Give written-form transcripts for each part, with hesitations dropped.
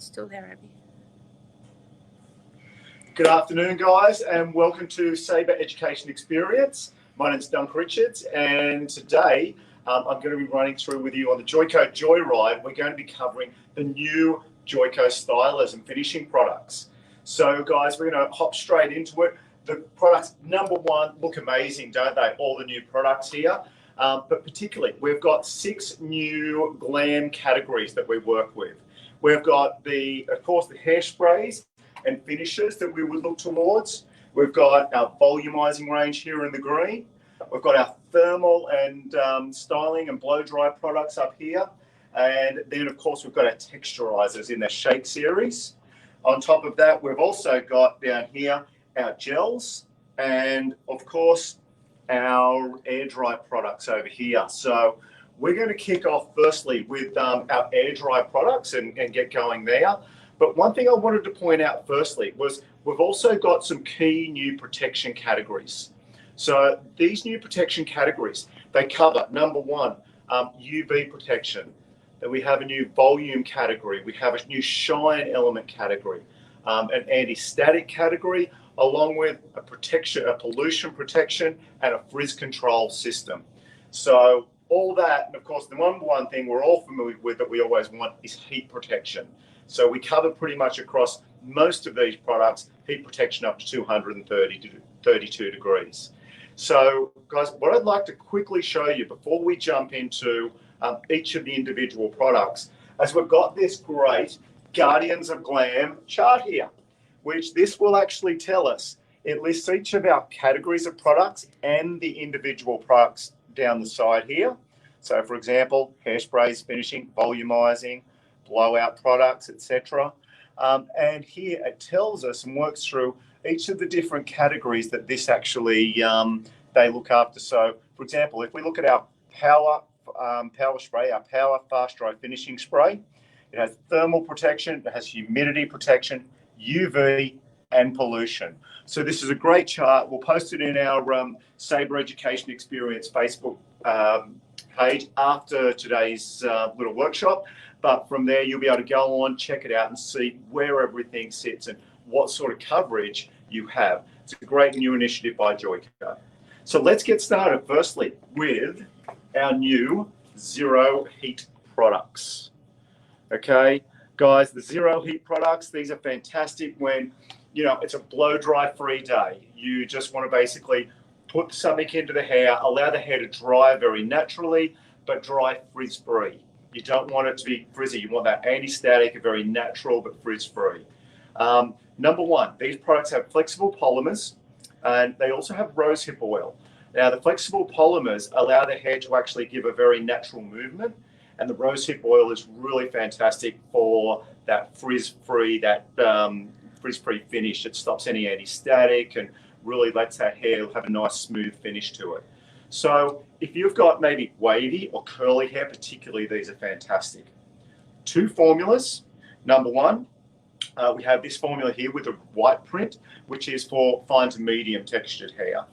Still there, Abby. Good afternoon, guys, and welcome to Sabre Education Experience. My name's Duncan Richards, and today I'm going to be running through with you on the Joico Joyride. We're going to be covering the new Joico stylers and finishing products. So, guys, we're going to hop straight into it. The products, number one, look amazing, don't they? All the new products here. But particularly, we've got 6 new Glam categories that we work with. We've got of course, the hairsprays and finishes that we would look towards. We've got our volumizing range here in the green. We've got our thermal and styling and blow dry products up here. And then, of course, we've got our texturizers in the shake series. On top of that, we've also got down here our gels and, of course, our air dry products over here. So we're going to kick off firstly with our air dry products and get going there. But one thing I wanted to point out firstly was we've also got some key new protection categories. So these new protection categories, they cover, number one, UV protection. Then we have a new volume category. We have a new shine element category, an anti-static category, along with a pollution protection and a frizz control system. So all that, and of course, the number one thing we're all familiar with that we always want is heat protection. So we cover pretty much across most of these products, heat protection up to 230 to 32 degrees. So guys, what I'd like to quickly show you before we jump into each of the individual products, as we've got this great Guardians of Glam chart here, which this will actually tell us. It lists each of our categories of products and the individual products down the side here. So for example, hairsprays, finishing, volumizing, blowout products, etc. And here it tells us and works through each of the different categories that this actually they look after. So for example, if we look at our power spray, our power fast dry finishing spray, it has thermal protection, it has humidity protection, UV and pollution. So this is a great chart. We'll post it in our Sabre Education Experience Facebook page after today's little workshop. But from there, you'll be able to go on, check it out and see where everything sits and what sort of coverage you have. It's a great new initiative by Joico. So let's get started firstly with our new zero heat products. Okay, guys, the zero heat products, these are fantastic when, it's a blow dry free day. You just want to basically put something into the hair, allow the hair to dry very naturally, but dry frizz free. You don't want it to be frizzy. You want that anti-static, very natural, but frizz-free. Number one, these products have flexible polymers, and they also have rosehip oil. Now, the flexible polymers allow the hair to actually give a very natural movement, and the rosehip oil is really fantastic for that frizz-free, frizz-free finish. It stops any anti-static and really lets that hair have a nice smooth finish to it. So if you've got maybe wavy or curly hair, particularly, these are fantastic. 2 formulas. Number one, we have this formula here with a white print, which is for fine to medium textured hair.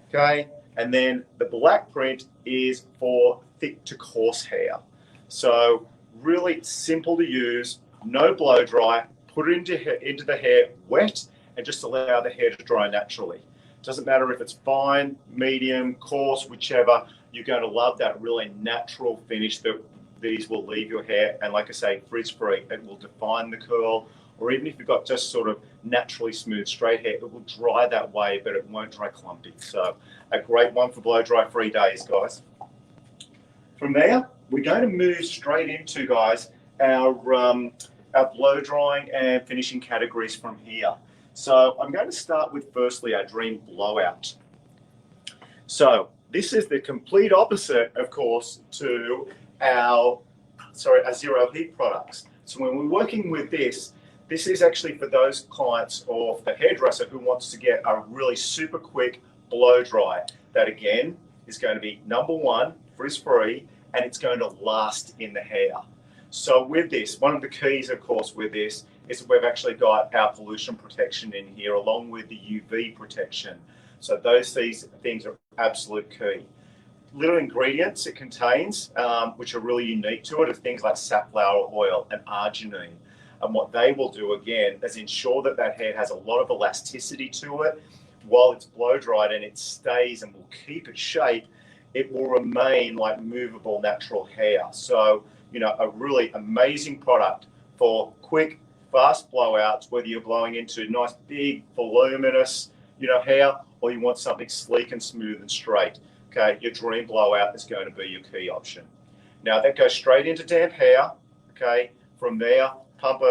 Okay, and then the black print is for thick to coarse hair. So really simple to use, no blow dry, put it into the hair wet and just allow the hair to dry naturally. Doesn't matter if it's fine, medium, coarse, whichever, you're going to love that really natural finish that these will leave your hair. And like I say, frizz-free, it will define the curl, or even if you've got just sort of naturally smooth straight hair, it will dry that way, but it won't dry clumpy. So a great one for blow dry free days, guys. From there, we're going to move straight into, guys, our blow drying and finishing categories from here. So I'm going to start with firstly our Dream Blowout. So this is the complete opposite, of course, to our zero heat products. So when we're working with this is actually for those clients or the hairdresser who wants to get a really super quick blow dry. That again is going to be number one, frizz free, and it's going to last in the hair. So with this, one of the keys, of course, with this is that we've actually got our pollution protection in here along with the UV protection. So those things are absolute key. Little ingredients it contains, which are really unique to it, are things like safflower oil and arginine. And what they will do again is ensure that that hair has a lot of elasticity to it while it's blow dried, and it stays and will keep its shape. It will remain like movable natural hair. So, a really amazing product for quick, fast blowouts, whether you're blowing into nice, big, voluminous, hair, or you want something sleek and smooth and straight. Okay, your dream blowout is going to be your key option. Now that goes straight into damp hair. Okay, from there, pump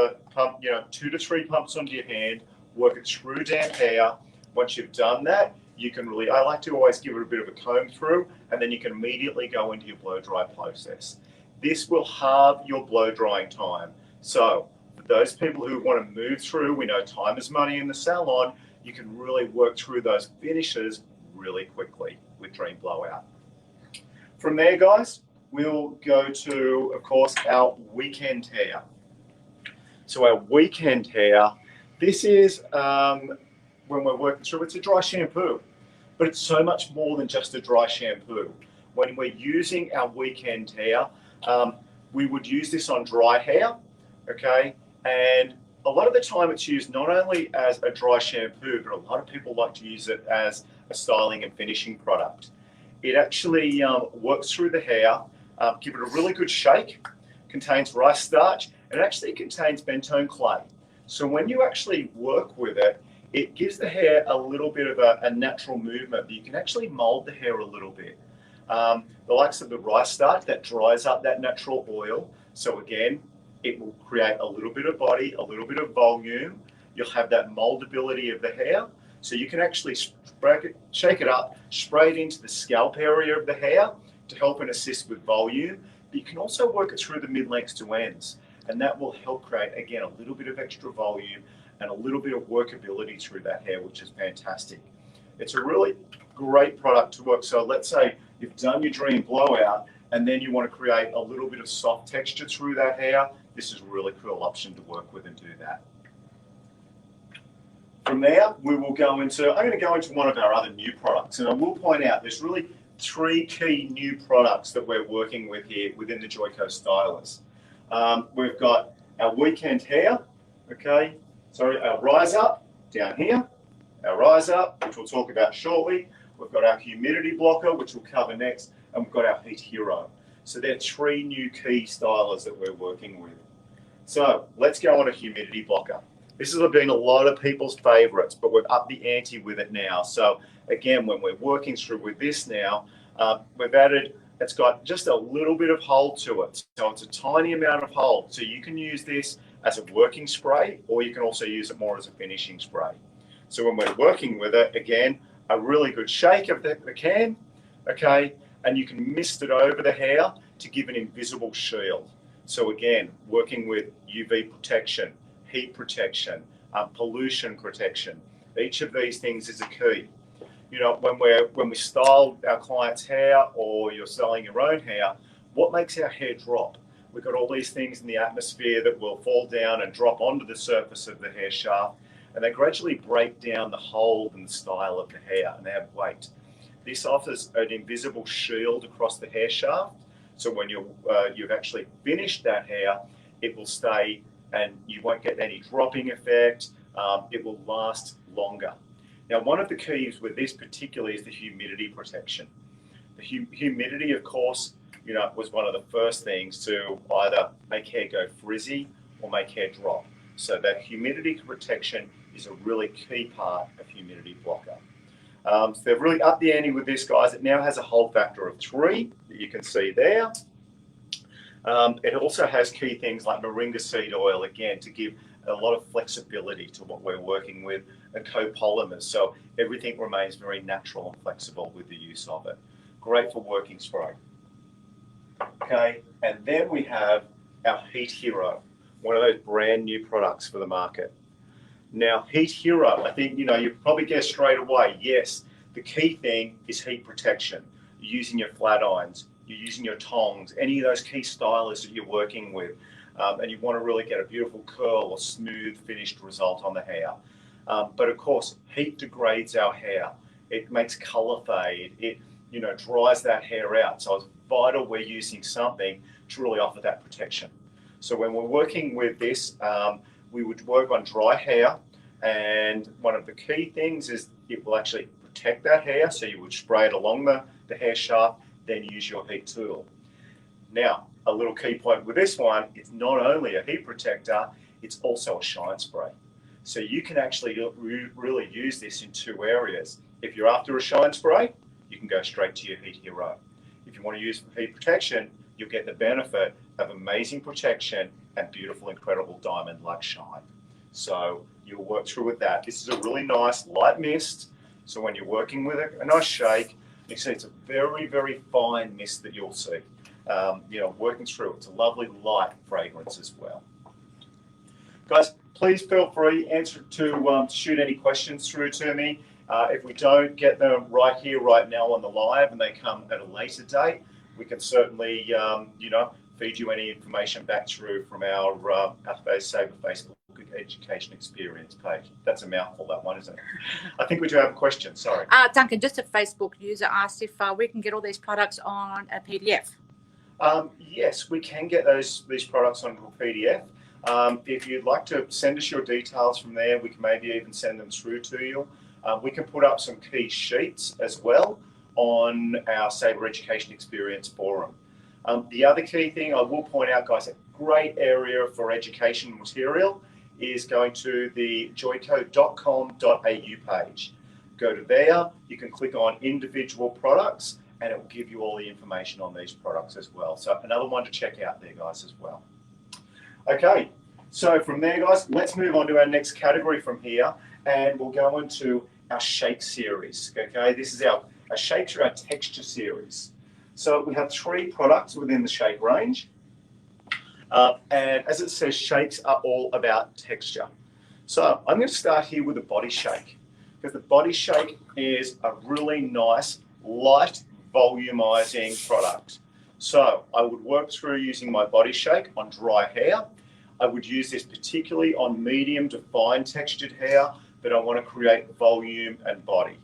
2 to 3 pumps onto your hand, work it through damp hair. Once you've done that, you can I like to always give it a bit of a comb through, and then you can immediately go into your blow dry process. This will halve your blow drying time. So for those people who want to move through, we know time is money in the salon, you can really work through those finishes really quickly with Dream Blowout. From there, guys, we'll go to, of course, our weekend hair. So our weekend hair, this is when we're working through, it's a dry shampoo, but it's so much more than just a dry shampoo. When we're using our weekend hair, we would use this on dry hair, okay? And a lot of the time it's used not only as a dry shampoo, but a lot of people like to use it as a styling and finishing product. It actually works through the hair, give it a really good shake, contains rice starch, and it actually contains bentone clay. So when you actually work with it, it gives the hair a little bit of a natural movement. You can actually mold the hair a little bit. The likes of the rice starch, that dries up that natural oil. So again, it will create a little bit of body, a little bit of volume. You'll have that moldability of the hair. So you can actually shake it up, spray it into the scalp area of the hair to help and assist with volume. But you can also work it through the mid-lengths to ends. And that will help create, again, a little bit of extra volume and a little bit of workability through that hair, which is fantastic. It's a really great product to work. So let's say you've done your dream blowout and then you want to create a little bit of soft texture through that hair. This is a really cool option to work with and do that. From there, we will go into, I'm going to go into one of our other new products, and I will point out there's really 3 key new products that we're working with here within the Joico stylers. We've got our weekend hair, okay, our rise up down here, our rise up, which we'll talk about shortly. We've got our humidity blocker, which we'll cover next, and we've got our heat hero. So they're 3 new key stylers that we're working with. So let's go on a humidity blocker. This has been a lot of people's favorites, but we've upped the ante with it now. So again, when we're working through with this now, we've added, it's got just a little bit of hold to it. So it's a tiny amount of hold. So you can use this as a working spray, or you can also use it more as a finishing spray. So when we're working with it, again, a really good shake of the can, okay, and you can mist it over the hair to give an invisible shield. So again, working with UV protection, heat protection, pollution protection. Each of these things is a key. When we style our client's hair, or you're styling your own hair, what makes our hair drop? We've got all these things in the atmosphere that will fall down and drop onto the surface of the hair shaft, and they gradually break down the hold and the style of the hair, and they have weight. This offers an invisible shield across the hair shaft, so when you've actually finished that hair, it will stay and you won't get any dropping effect. It will last longer. Now, one of the keys with this particularly is the humidity protection. The humidity, of course, was one of the first things to either make hair go frizzy or make hair drop. So that humidity protection is a really key part of humidity blocker. So they've really upped the ante with this, guys. It now has a hold factor of 3 that you can see there. It also has key things like moringa seed oil, again, to give a lot of flexibility to what we're working with, and copolymers. So everything remains very natural and flexible with the use of it. Great for working spray. Okay, and then we have our Heat Hero, one of those brand new products for the market. Now, Heat Hero, I think, you probably guess straight away, yes, the key thing is heat protection. You're using your flat irons, you're using your tongs, any of those key stylers that you're working with, and you want to really get a beautiful curl or smooth finished result on the hair. But of course, heat degrades our hair. It makes color fade. It dries that hair out. So it's vital we're using something to really offer that protection. So when we're working with this, we would work on dry hair, and one of the key things is it will actually protect that hair, so you would spray it along the hair shaft, then use your heat tool. Now, a little key point with this one, it's not only a heat protector, it's also a shine spray. So you can actually really use this in two areas. If you're after a shine spray, you can go straight to your Heat Hero. If you want to use heat protection, you'll get the benefit of amazing protection and beautiful, incredible diamond-like shine. So you'll work through with that. This is a really nice light mist. So when you're working with a nice shake, you see it's a very, very fine mist that you'll see. Working through. It's a lovely light fragrance as well. Guys, please feel free to shoot any questions through to me. If we don't get them right here, right now on the live, and they come at a later date, we can certainly, feed you any information back through from our Saber Facebook Education Experience page. That's a mouthful, that one, isn't it? I think we do have a question. Sorry. Duncan, just a Facebook user asked if we can get all these products on a PDF. Yes, we can get these products onto a PDF. If you'd like to send us your details from there, we can maybe even send them through to you. We can put up some key sheets as well on our Saber Education Experience forum. The other key thing I will point out, guys, a great area for education material is going to the joico.com.au page. Go to there, you can click on individual products, and it will give you all the information on these products as well. So another one to check out there, guys, as well. Okay, so from there, guys, let's move on to our next category from here, and we'll go into our shake series. Okay, this is our shakes or our texture series. So we have 3 products within the shake range. And as it says, shakes are all about texture. So I'm going to start here with a body shake, because the body shake is a really nice, light, volumizing product. So I would work through using my body shake on dry hair. I would use this particularly on medium to fine textured hair that I want to create volume and body.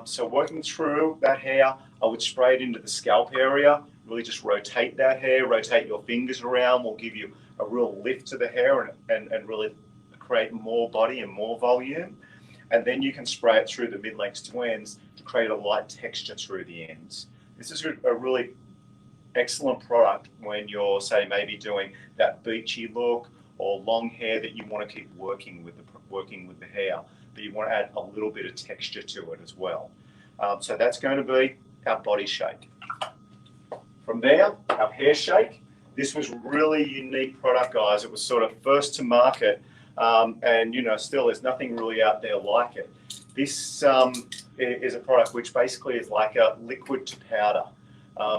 So working through that hair, I would spray it into the scalp area, really just rotate that hair, rotate your fingers around, will give you a real lift to the hair and really create more body and more volume. And then you can spray it through the mid-lengths to ends to create a light texture through the ends. This is a really excellent product when you're, say, maybe doing that beachy look or long hair that you want to keep working with the hair, but you want to add a little bit of texture to it as well. So that's going to be our body shake. From there, our hair shake. This was really unique product, guys. It was sort of first to market, and still there's nothing really out there like it. This is a product which basically is like a liquid to powder.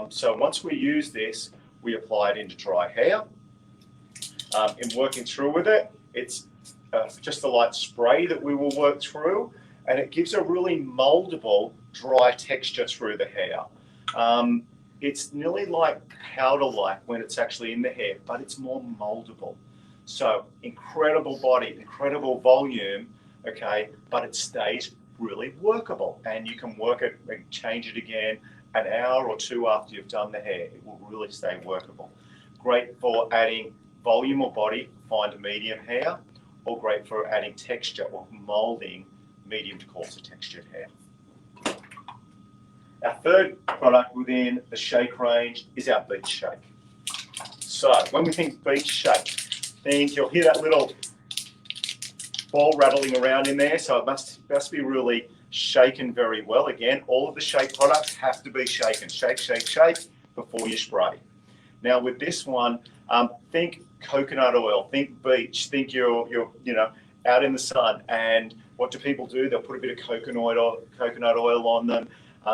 So once we use this, we apply it into dry hair. In working through with it, it's just a light spray that we will work through, and it gives a really moldable, dry texture through the hair. It's nearly like powder-like when it's actually in the hair, but it's more moldable. So incredible body, incredible volume, okay, but it stays really workable, and you can work it and change it again an hour or 2 after you've done the hair. It will really stay workable. Great for adding volume or body, fine to medium hair, or great for adding texture or molding medium to coarser textured hair. Our third product within the shake range is our beach shake. So when we think beach shake, you'll hear that little ball rattling around in there, so it must be really shaken very well. Again, all of the shake products have to be shaken. Shake, shake, shake before you spray. Now with this one, think coconut oil, think beach, think you're out in the sun, and what do people do? They'll put a bit of coconut oil on them.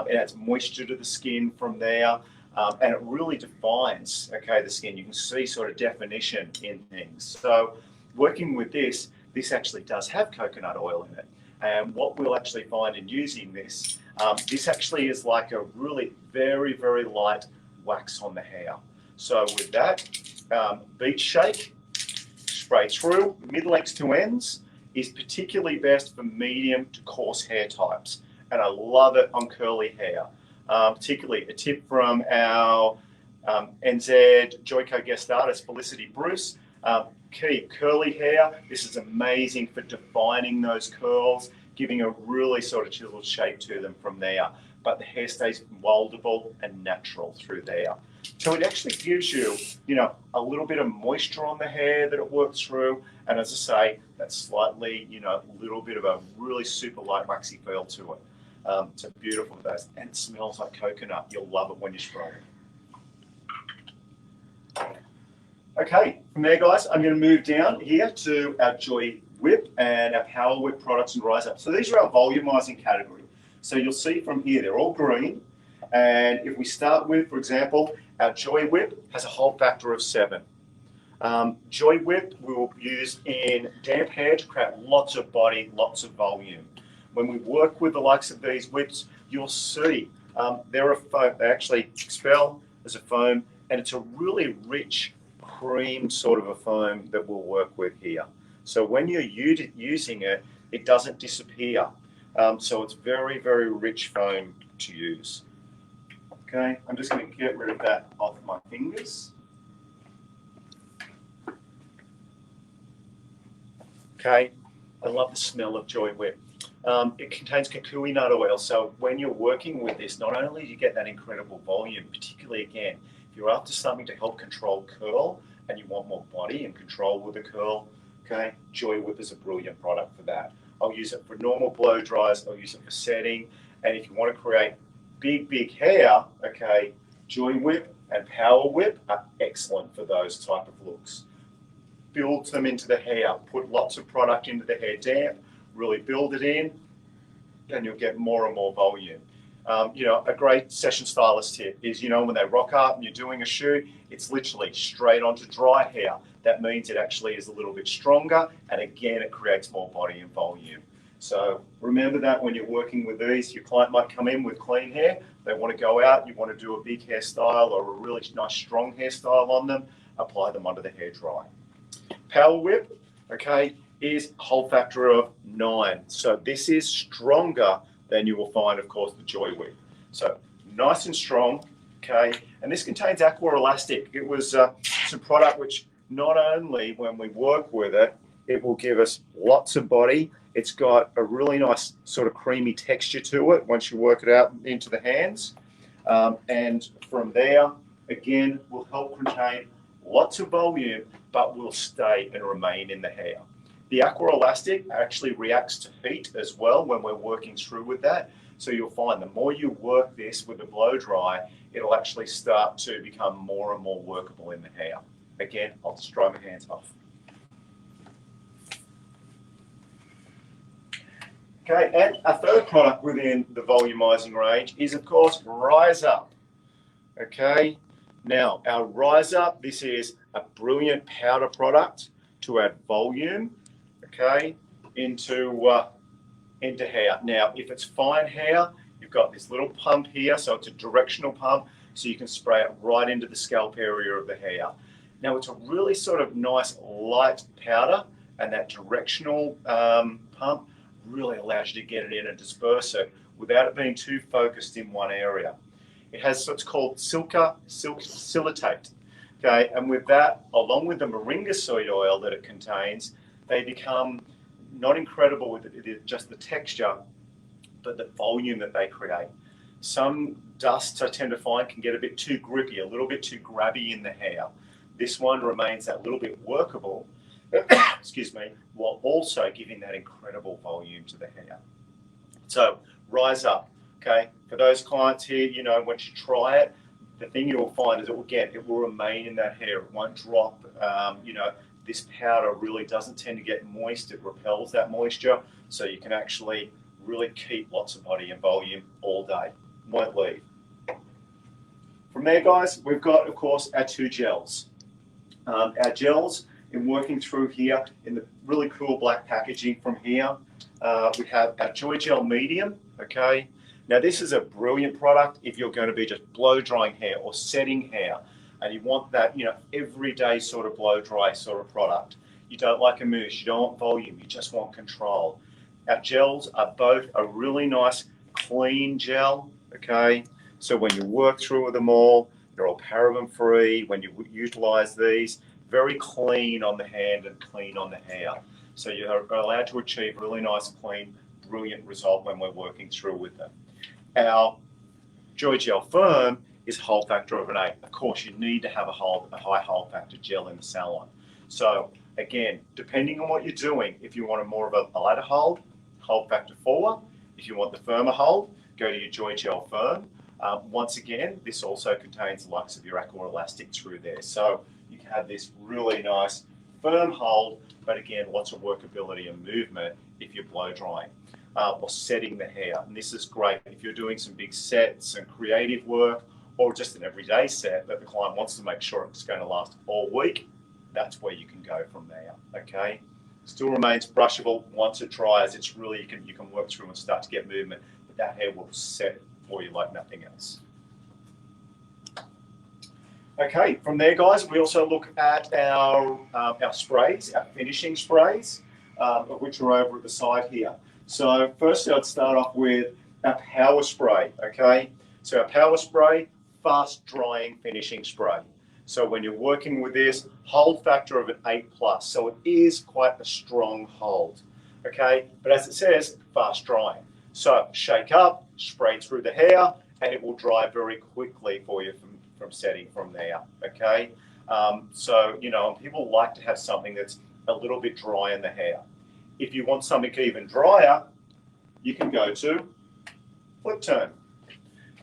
It adds moisture to the skin from there, and it really defines, the skin. You can see sort of definition in things. So working with this actually does have coconut oil in it. And what we'll actually find in using this, this actually is like a really very, very light wax on the hair. So with that, beach shake, spray through, mid-lengths to ends, is particularly best for medium to coarse hair types. And I love it on curly hair. Particularly a tip from our NZ Joico guest artist, Felicity Bruce. keep curly hair, this is amazing for defining those curls, giving a really sort of chiseled shape to them from there. But the hair stays moldable and natural through there. So it actually gives you, a little bit of moisture on the hair that it works through. And as I say, that slightly, a little bit of a really super light waxy feel to it. It's a beautiful base, and it smells like coconut. You'll love it when you spray it. Okay, from there, guys, I'm going to move down here to our Joy Whip and our Power Whip products and Rise Up. So these are our volumizing category. So you'll see from here, they're all green. And if we start with, for example, our Joy Whip has a hold factor of 7. Joy Whip we will use in damp hair to create lots of body, lots of volume. When we work with the likes of these whips, you'll see they're a foam. They actually expel as a foam, and it's a really rich cream sort of a foam that we'll work with here. So when you're using it, it doesn't disappear. So it's very, very rich foam to use. Okay, I'm just going to get rid of that off my fingers. Okay, I love the smell of Joy Whip. It contains kukui nut oil, so when you're working with this, not only do you get that incredible volume, particularly again, if you're after something to help control curl and you want more body and control with the curl, okay, Joy Whip is a brilliant product for that. I'll use it for normal blow dries, I'll use it for setting, and if you want to create big hair, okay, Joy Whip and Power Whip are excellent for those type of looks. Build them into the hair, put lots of product into the hair damp, really build it in, and you'll get more and more volume. A great session stylist tip is, when they rock up and you're doing a shoot, it's literally straight onto dry hair. That means it actually is a little bit stronger, and again, it creates more body and volume. So remember that when you're working with these, your client might come in with clean hair, they want to go out, you want to do a big hairstyle or a really nice strong hairstyle on them, apply them under the hair dry. Power Whip, okay, is a hold factor of 9. So this is stronger than you will find, of course, the Joy Whip. So nice and strong, okay, and this contains aqua elastic. It was some product which not only when we work with it, it will give us lots of body. It's got a really nice sort of creamy texture to it once you work it out into the hands. And from there, again, will help contain lots of volume, but will stay and remain in the hair. The aqua elastic actually reacts to heat as well when we're working through with that. So you'll find the more you work this with the blow dry, it'll actually start to become more and more workable in the hair. Again, I'll just dry my hands off. Okay, and a third product within the volumizing range is, of course, Rise Up. Okay, now our Rise Up, this is a brilliant powder product to add volume, okay, into hair. Now, if it's fine hair, you've got this little pump here, so it's a directional pump, so you can spray it right into the scalp area of the hair. Now, it's a really sort of nice light powder, and that directional pump really allows you to get it in and disperse it without it being too focused in one area. It has what's called silk silicate. Okay, and with that, along with the moringa seed oil that it contains, they become not incredible with just the texture, but the volume that they create. Some dusts I tend to find can get a bit too grippy, a little bit too grabby in the hair. This one remains that little bit workable, excuse me, while also giving that incredible volume to the hair. So Rise Up, okay? For those clients here, once you try it, the thing you will find is it will remain in that hair. It won't drop. This powder really doesn't tend to get moist. It repels that moisture, so you can actually really keep lots of body and volume all day. Won't leave. From there, guys, we've got, of course, our 2 gels. Our gels, in working through here in the really cool black packaging from here, we have our Joy Gel Medium, okay? Now, this is a brilliant product if you're going to be just blow drying hair or setting hair, and you want that, everyday sort of blow dry sort of product. You don't like a mousse, you don't want volume, you just want control. Our gels are both a really nice clean gel, okay? So when you work through them all, they're all paraben free. When you utilize these, very clean on the hand and clean on the hair. So you're allowed to achieve really nice, clean, brilliant result when we're working through with them. Our Joy Gel Firm is a hold factor of an 8. Of course, you need to have a high hold factor gel in the salon. So again, depending on what you're doing, if you want more of a lighter hold factor 4. If you want the firmer hold, go to your Joy Gel Firm. Once again, this also contains the likes of your aqua elastic through there. So you can have this really nice firm hold, but again, lots of workability and movement if you're blow drying or setting the hair. And this is great if you're doing some big sets and creative work, or just an everyday set that the client wants to make sure it's going to last all week. That's where you can go from there. Okay, still remains brushable. Once it dries, it's really you can work through and start to get movement, but that hair will set for you like nothing else. Okay, from there, guys, we also look at our sprays, our finishing sprays, which are over at the side here. So firstly, I'd start off with our power spray. Okay, so our power spray, fast drying finishing spray. So when you're working with this, hold factor of an 8+, so it is quite a strong hold. Okay, but as it says, fast drying. So shake up, spray through the hair, and it will dry very quickly for you from setting from there. Okay, so you know, people like to have something that's a little bit dry in the hair. If you want something even drier, you can go to Flip Turn.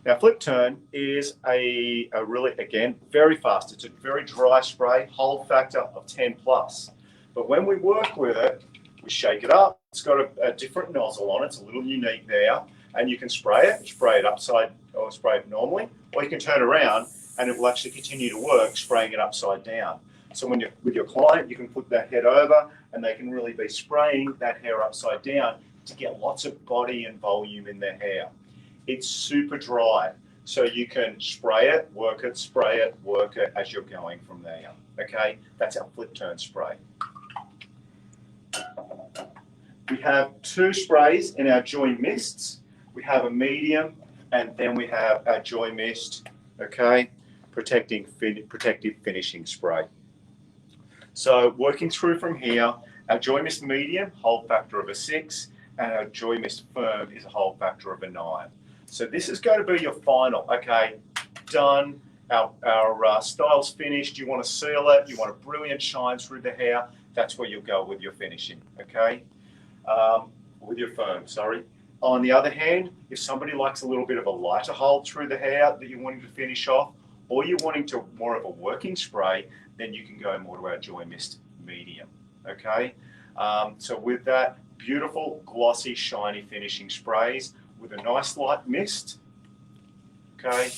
Now, Flip Turn is a really, again, very fast. It's a very dry spray, hold factor of 10+. But when we work with it, we shake it up. It's got a different nozzle on it. It's a little unique there. And you can spray it upside, or spray it normally, or you can turn around and it will actually continue to work, spraying it upside down. So when you're with your client, you can put their head over and they can really be spraying that hair upside down to get lots of body and volume in their hair. It's super dry, so you can spray it, work it as you're going from there. Okay, that's our Flip Turn spray. We have 2 sprays in our Joy Mists. We have a medium, and then we have our Joy Mist, okay, protective finishing spray. So working through from here, our Joy Mist medium, hold factor of a 6, and our Joy Mist firm is a hold factor of a 9. So this is going to be your final. Okay, done. Our style's finished. You want to seal it. You want a brilliant shine through the hair. That's where you'll go with your finishing. Okay, with your firm. Sorry. On the other hand, if somebody likes a little bit of a lighter hold through the hair that you're wanting to finish off, or you're wanting to more of a working spray, then you can go more to our Joy Mist medium. Okay, so with that, beautiful, glossy, shiny finishing sprays with a nice light mist. Okay,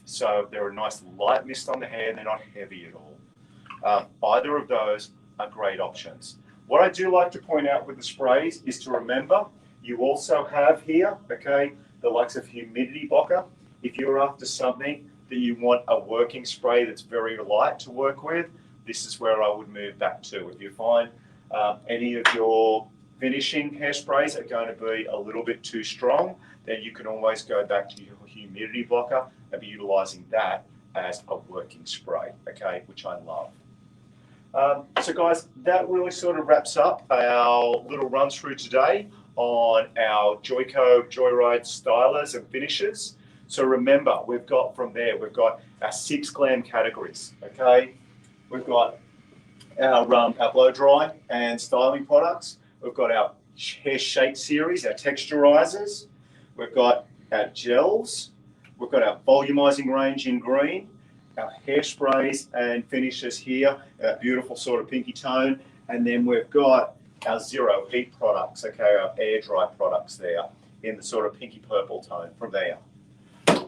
so they're a nice light mist on the hair, they're not heavy at all. Either of those are great options. What I do like to point out with the sprays is to remember, you also have here, okay, the likes of humidity blocker. If you're after something that you want a working spray that's very light to work with, this is where I would move back to. If you find any of your finishing hairsprays are going to be a little bit too strong, then you can always go back to your humidity blocker and be utilizing that as a working spray, okay, which I love. So guys, that really sort of wraps up our little run through today on our Joico Joyride stylers and finishers. So remember, we've got our 6 Glam categories, okay? We've got our blow dry and styling products. We've got our hair shape series, our texturizers. We've got our gels. We've got our volumizing range in green, our hairsprays and finishes here, our beautiful sort of pinky tone. And then we've got our zero heat products, okay, our air dry products there in the sort of pinky purple tone from there.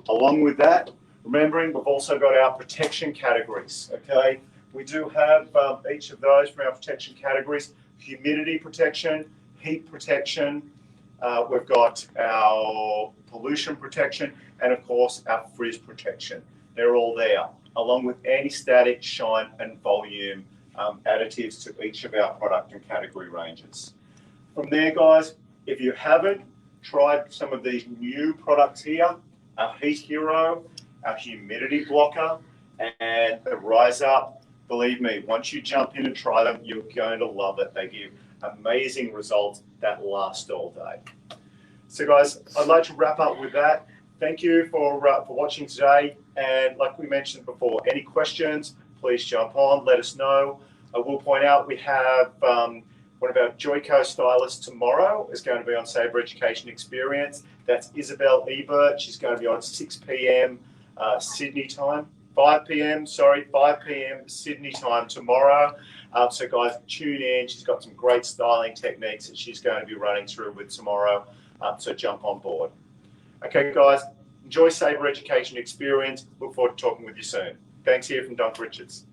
Along with that, remembering we've also got our protection categories, okay? We do have each of those for our protection categories: humidity protection, heat protection, we've got our pollution protection, and of course our frizz protection. They're all there, along with anti-static, shine and volume additives to each of our product and category ranges. From there, guys, if you haven't tried some of these new products here, our Heat Hero, our humidity blocker, and the Rise Up Believe me, once you jump in and try them, you're going to love it. They give amazing results that last all day. So guys, I'd like to wrap up with that. Thank you for watching today. And like we mentioned before, any questions, please jump on, let us know. I will point out we have one of our Joico stylists tomorrow is going to be on Sabre Education Experience. That's Isabel Ebert. She's going to be on 6 p.m. Sydney time. 5 p.m. Sydney time tomorrow. So guys, tune in. She's got some great styling techniques that she's going to be running through with tomorrow. So jump on board. Okay, guys, enjoy Sabre Education Experience. Look forward to talking with you soon. Thanks here from Dunk Richards.